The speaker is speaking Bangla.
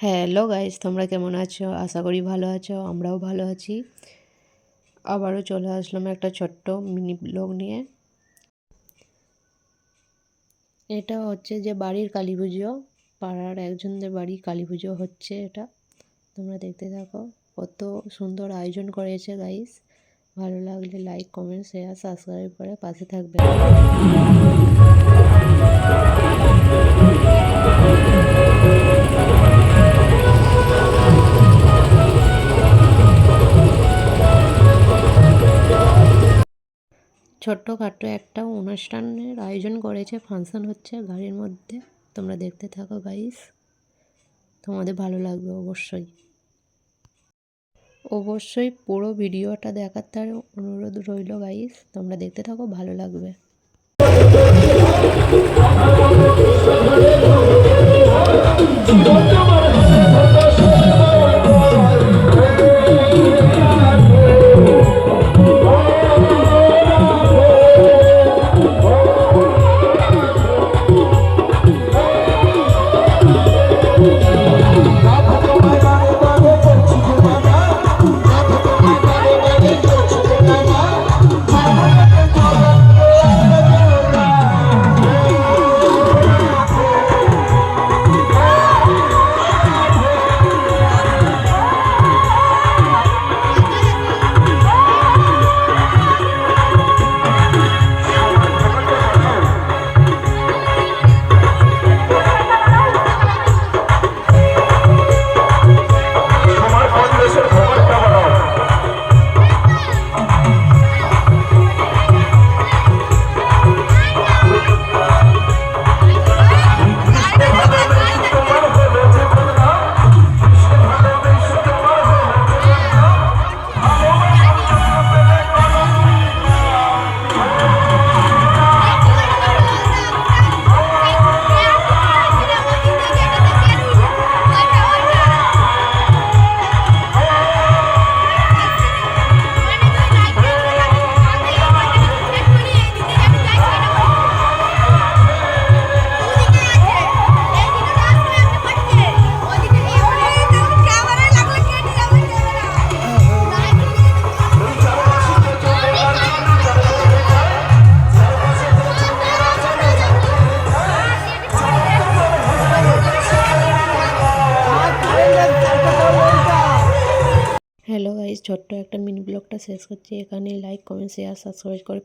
হ্যালো গাইস, তোমরা কেমন আছো? আশা করি ভালো আছো। আমরাও ভালো আছি। আবারও চলে আসলাম একটা ছোট্ট মিনি ব্লগ নিয়ে। এটা হচ্ছে যে বাড়ির কালী পুজো, পাড়ার একজনদের বাড়ি কালী পুজো হচ্ছে এটা। তোমরা দেখতে থাকো, কত সুন্দর আয়োজন করেছে গাইস। ভালো লাগলে লাইক, কমেন্ট, শেয়ার, সাবস্ক্রাইব করে পাশে থাকবে। ছোট্টখাট্টো একটা অনুষ্ঠানের আয়োজন করেছে, ফাংশন হচ্ছে গাড়ির মধ্যে। তোমরা দেখতে থাকো গাইস, তোমাদের ভালো লাগবে অবশ্যই। অবশ্যই পুরো ভিডিওটা দেখার তার অনুরোধ রইল গাইস। তোমরা দেখতে থাকো, ভালো লাগবে। হ্যালো গাইস, ছোট্ট একটা মিনি ব্লগটা শেষ করছি এখানে। লাইক, কমেন্ট, শেয়ার, সাবস্ক্রাইব করে